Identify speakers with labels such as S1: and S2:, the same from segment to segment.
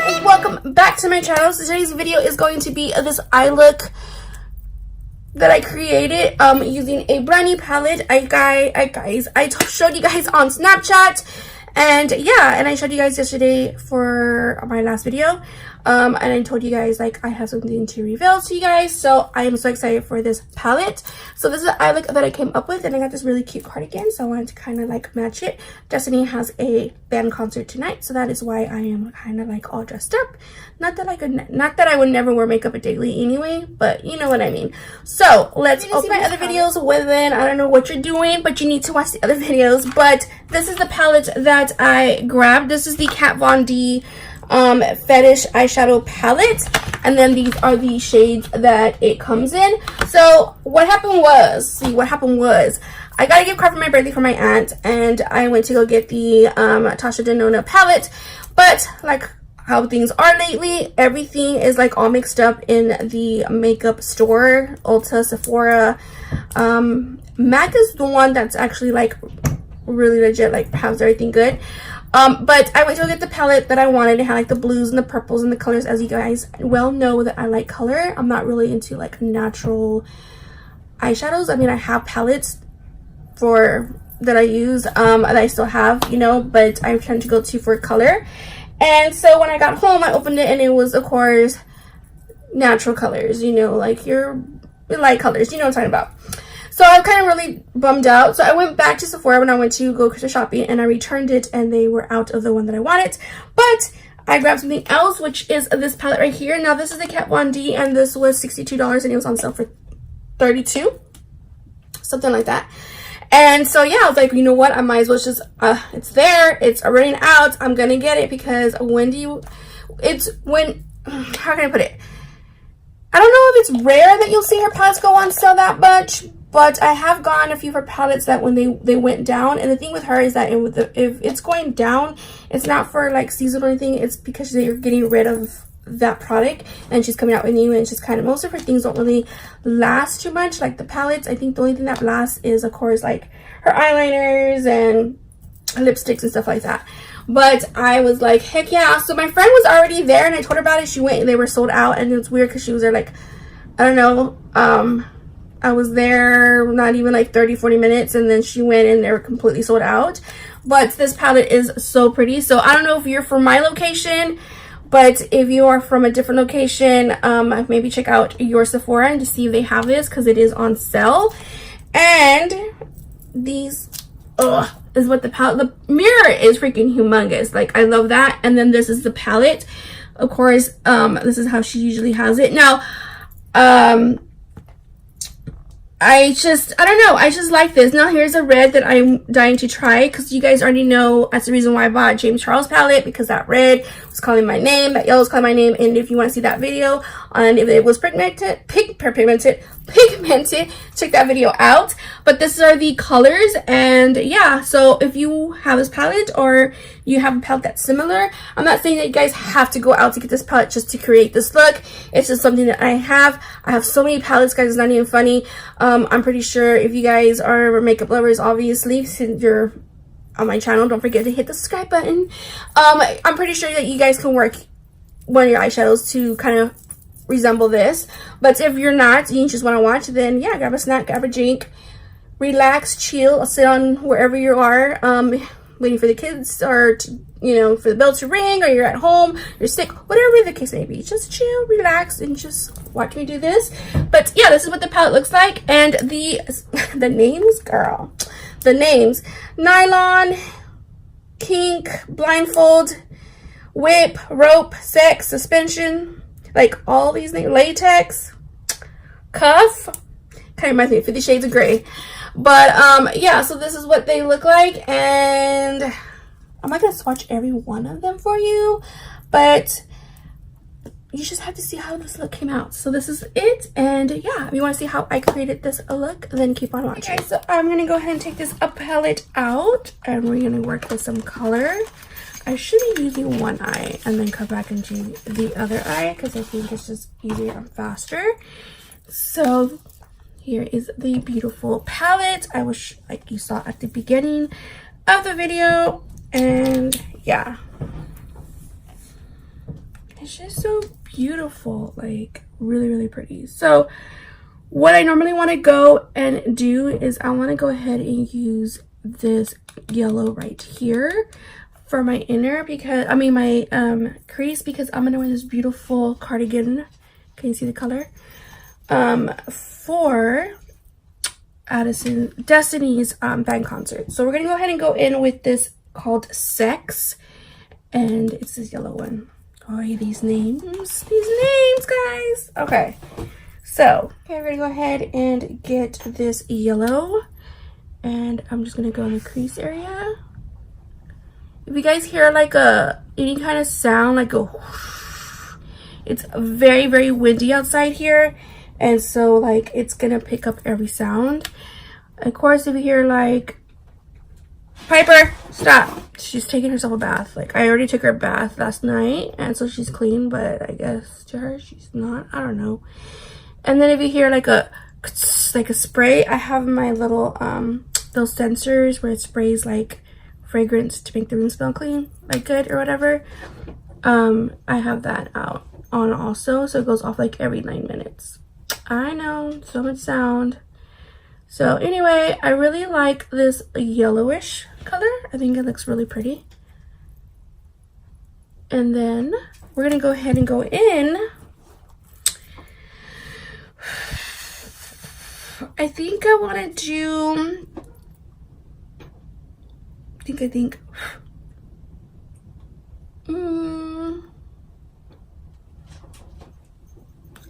S1: guys, welcome back to my channel. So today's video is going to be this eye look that I created using a brand new palette. I showed you guys on Snapchat, and yeah, and I showed you guys yesterday for my last video, and I told you guys like I have something to reveal to you guys. So I am so excited for this palette. So this is the eye look that I came up with, and I got this really cute cardigan, so I wanted to kind of like match it. Destiny has a band concert tonight, so that is why I am kind of like all dressed up. Not that I would never wear makeup daily anyway, but you know what I mean. So let's open my other videos within. I don't know what you're doing, but you need to watch the other videos. But this is the palette that I grabbed. This is the Kat Von D Fetish eyeshadow palette, and then these are the shades that it comes in. So what happened was, I got a gift card for my birthday from my aunt, and I went to go get the Tasha Denona palette, but like how things are lately, everything is like all mixed up in the makeup store. Ulta, Sephora, MAC is the one that's actually like really legit, like has everything good. But I went to go get the palette that I wanted. It had like the blues and the purples and the colors. As you guys well know that I like color. I'm not really into like natural eyeshadows. I mean, I have palettes that I use that I still have, you know, but I tend to go for color. And so when I got home, I opened it, and it was, of course, natural colors, you know, like your light colors, you know what I'm talking about. So I'm kind of really bummed out. So I went back to Sephora when I went to go Christmas shopping, and I returned it, and they were out of the one that I wanted. But I grabbed something else, which is this palette right here. Now, this is the Kat Von D, and this was $62, and it was on sale for $32, something like that. And so yeah, I was like, you know what, I might as well just it's there, it's running out, I'm gonna get it, because how can I put it, I don't know if it's rare that you'll see her palettes go on sale that much, but I have gotten a few of her palettes that when they went down. And the thing with her is that if it's going down, it's not for like season or anything, it's because they're getting rid of that product and she's coming out with new, and she's kind of, most of her things don't really last too much. Like the palettes, I think the only thing that lasts is of course like her eyeliners and lipsticks and stuff like that. But I was like, heck yeah. So my friend was already there, and I told her about it. She went, and they were sold out, and it's weird because she was there like, I don't know, I was there not even like 30-40 minutes, and then she went and they were completely sold out. But this palette is so pretty. So I don't know if you're from my location, but if you are from a different location, maybe check out your Sephora and to see if they have this, because it is on sale. And these is what the palette, the mirror is freaking humongous. Like I love that. And then this is the palette, of course. This is how she usually has it. Now I don't know, I just like this. Now here's a red that I'm dying to try, because you guys already know that's the reason why I bought James Charles palette, because that red was calling my name, that yellow was calling my name. And if you want to see that video on if it was pigmented, check that video out. But these are the colors, and yeah, so if you have this palette or you have a palette that's similar, I'm not saying that you guys have to go out to get this palette just to create this look. It's just something that I have so many palettes, guys, it's not even funny. I'm pretty sure if you guys are makeup lovers, obviously, since you're on my channel, don't forget to hit the subscribe button. I'm pretty sure that you guys can work one of your eyeshadows to kind of resemble this. But if you're not, you just want to watch, then yeah, grab a snack, grab a drink, relax, chill, sit on wherever you are, waiting for the kids, or you know, for the bell to ring, or you're at home, you're sick, whatever the case may be. Just chill, relax, and just watch me do this. But yeah, this is what the palette looks like. And the names, girl, the names: nylon, kink, blindfold, whip, rope, sex, suspension, like all these names, latex, cuff, kind of reminds me of 50 Shades of Grey. But yeah, so this is what they look like, and I'm not gonna swatch every one of them for you, but you just have to see how this look came out. So this is it, and yeah, if you want to see how I created this look, then keep on watching. Okay, so I'm gonna go ahead and take this palette out, and we're gonna work with some color. I should be using one eye and then come back into the other eye, because I think it's just easier and faster. So here is the beautiful palette I wish like you saw at the beginning of the video. And yeah, It's just so beautiful, like really, really pretty. So what I normally want to go and do is I want to go ahead and use this yellow right here for my inner, because my crease, because I'm gonna wear this beautiful cardigan. Can you see the color? For Destiny's band concert. So we're gonna go ahead and go in with this called Sex, and it's this yellow one. Oh, these names, guys. Okay, so we're gonna go ahead and get this yellow, and I'm just gonna go in the crease area. If you guys hear like any kind of sound, like a whoosh, it's very, very windy outside here, and so like it's gonna pick up every sound. Of course, if you hear like, Piper, stop. She's taking herself a bath. Like, I already took her a bath last night, and so she's clean, but I guess to her, she's not. I don't know. And then if you hear like a spray, I have my little, those sensors where it sprays like fragrance to make the room smell clean, like good or whatever. I have that on also, so it goes off like every 9 minutes. I know, so much sound. So anyway, I really like this yellowish color. I think it looks really pretty. And then we're gonna go ahead and go in. I think I want to do,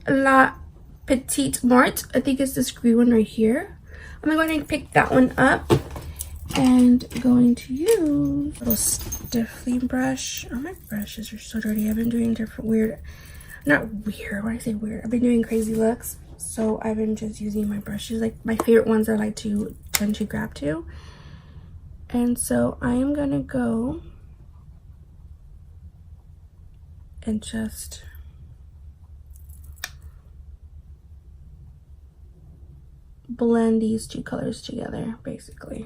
S1: La Petite Mart. I think it's this green one right here. I'm going to pick that one up and going to use a little stiffling brush. Oh, my brushes are so dirty. I've been doing different not weird, when I say weird, I've been doing crazy looks. So I've been just using my brushes, like my favorite ones I like to tend to grab to. And so I am going to go and just blend these two colors together, basically.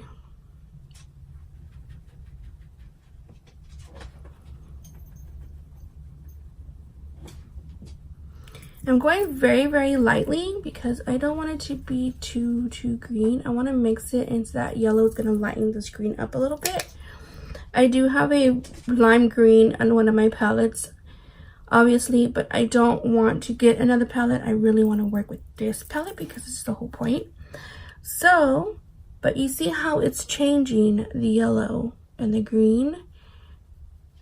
S1: I'm going very, very lightly because I don't want it to be too green. I want to mix it into that yellow. It's going to lighten this green up a little bit. I do have a lime green on one of my palettes, obviously, but I don't want to get another palette. I really want to work with this palette because it's the whole point. So, but you see how it's changing the yellow and the green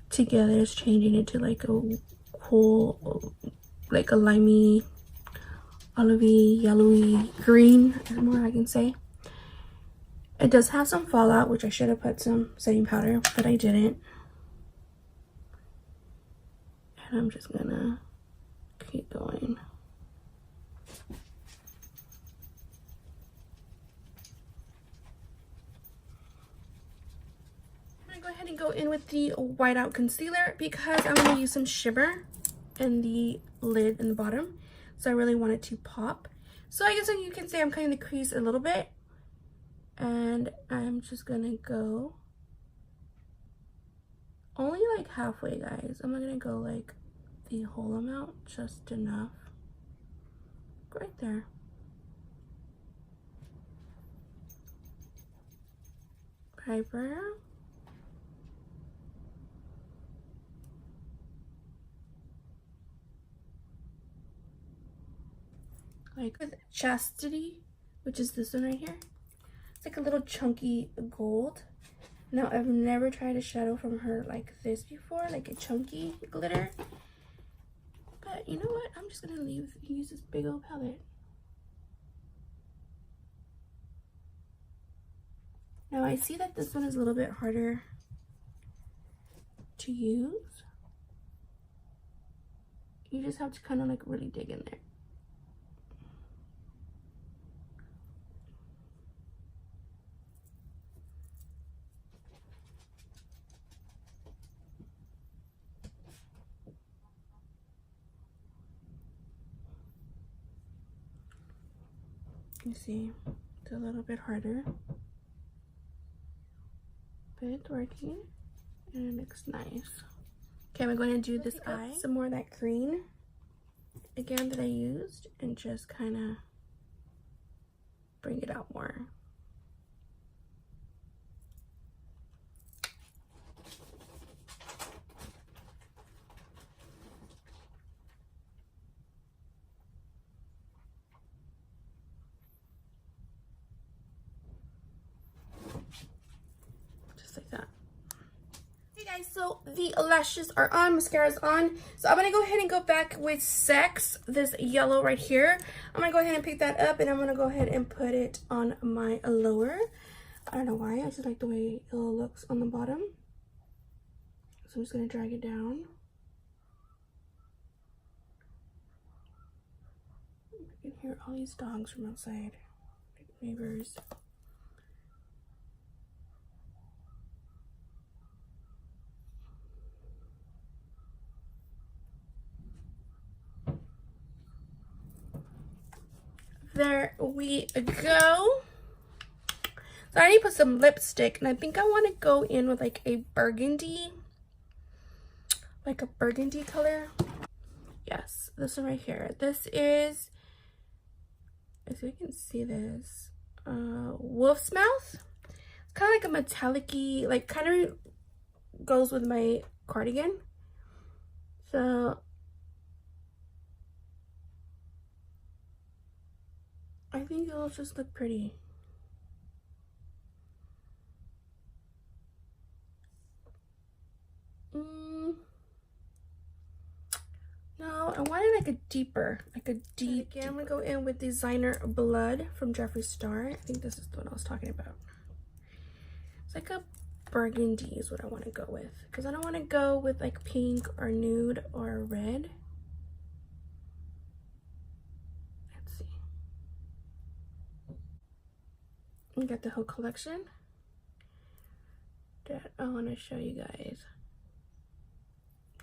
S1: together. It's changing it to like a cool, like a limey, olivey, yellowy green is more I can say. It does have some fallout, which I should have put some setting powder, but I didn't. And I'm just gonna keep going. I'm gonna go ahead and go in with the whiteout concealer because I'm gonna use some shimmer in the lid in the bottom. So I really want it to pop. So I guess you can say I'm cutting the crease a little bit. And I'm just gonna go only like halfway, guys. I'm not gonna go like the whole amount, just enough. Right there. Piper. Like with Chastity, which is this one right here. It's like a little chunky gold. Now, I've never tried a shadow from her like this before, like a chunky glitter. But you know what? I'm just gonna use this big old palette. Now, I see that this one is a little bit harder to use. You just have to kind of like really dig in there. You see, it's a little bit harder, but it's working and it looks nice. Okay, I'm going to do this eye. Some more of that green, again, that I used, and just kind of bring it out more. Just like that. Hey guys, so the lashes are on, mascara's on. So I'm gonna go ahead and go back with Sex, this yellow right here. I'm gonna go ahead and pick that up, and I'm gonna go ahead and put it on my lower. I don't know why, I just like the way it looks on the bottom. So I'm just gonna drag it down. You can hear all these dogs from outside, like neighbors. There we go. So I need to put some lipstick, and I think I want to go in with like a burgundy, color. Yes, this one right here. This is, if you can see this, Wolf's Mouth. It's kind of like a metallic-y, like kind of goes with my cardigan. So I think it'll just look pretty. No, I wanted like a deeper, Again, I'm gonna go in with Designer Blood from Jeffree Star. I think this is the one I was talking about. It's like a burgundy is what I want to go with, because I don't want to go with like pink or nude or red. Let's see. We got the whole collection that I want to show you guys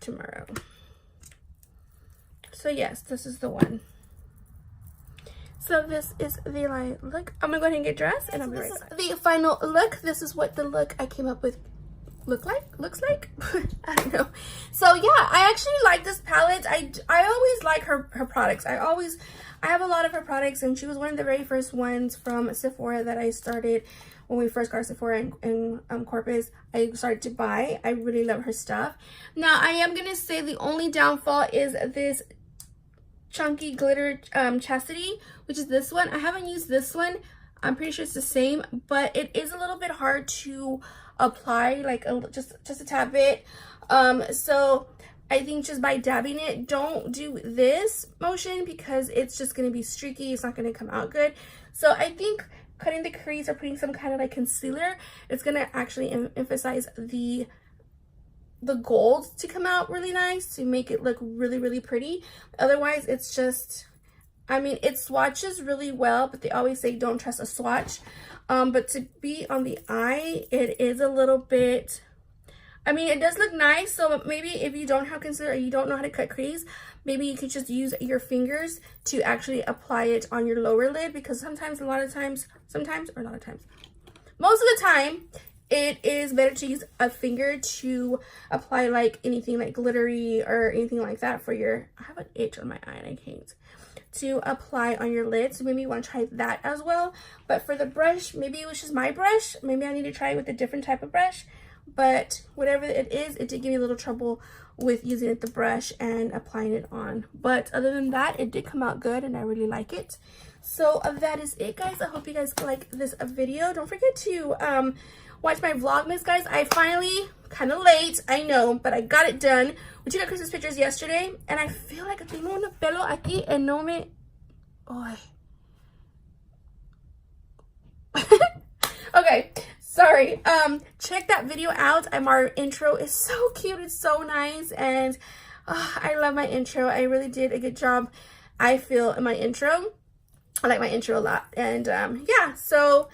S1: tomorrow. So yes, this is the one. So this is the light look. I'm gonna go ahead and get dressed, and I'm right back. The final look. This is what the look I came up with looks like. I don't know. So yeah, I actually like this palette. I always like her products. I have a lot of her products, and she was one of the very first ones from Sephora that I started when we first got Sephora in Corpus. I started to buy. I really love her stuff. Now I am gonna say the only downfall is this chunky glitter chastity, which is this one. I haven't used this one. I'm pretty sure it's the same, but it is a little bit hard to apply, like just a tad bit. So I think just by dabbing it, don't do this motion because it's just going to be streaky. It's not going to come out good. So I think cutting the crease or putting some kind of like concealer, it's going to actually emphasize the gold to come out really nice, to make it look really, really pretty. Otherwise, it's just, I mean, it swatches really well, but they always say don't trust a swatch. But to be on the eye, it is a little bit, I mean, it does look nice. So maybe if you don't have concealer or you don't know how to cut crease, maybe you could just use your fingers to actually apply it on your lower lid, because most of the time, it is better to use a finger to apply like anything like glittery or anything like that for your, I have an itch on my eye and I can't, to apply on your lid. So maybe you want to try that as well. But for the brush, maybe it was just my brush. Maybe I need to try it with a different type of brush. But whatever it is, it did give me a little trouble with using the brush and applying it on. But other than that, it did come out good and I really like it. So that is it, guys. I hope you guys like this video. Don't forget to watch my Vlogmas, guys. I finally, kind of late, I know, but I got it done. We took our Christmas pictures yesterday, and I feel like tengo un pelo aquí and no me... Ay. Okay, sorry. Check that video out. Our intro is so cute. It's so nice, and I love my intro. I really did a good job, I feel, in my intro. I like my intro a lot, and yeah, so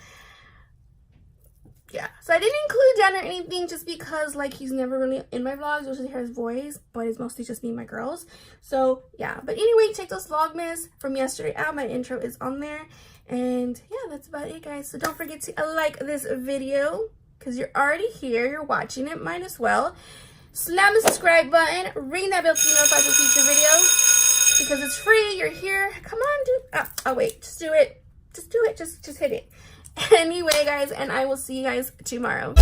S1: I didn't include Dan or anything just because like he's never really in my vlogs. You'll just hear his voice, but it's mostly just me and my girls. So yeah, but anyway, check those Vlogmas from yesterday out. My intro is on there, and yeah, that's about it, guys. So don't forget to like this video because you're already here, you're watching it, might as well. Slam the subscribe button. Ring that bell to be notified for future videos. Because it's free. You're here. Come on, dude. Oh, wait. Just do it. Just do it. Just hit it. Anyway, guys, and I will see you guys tomorrow.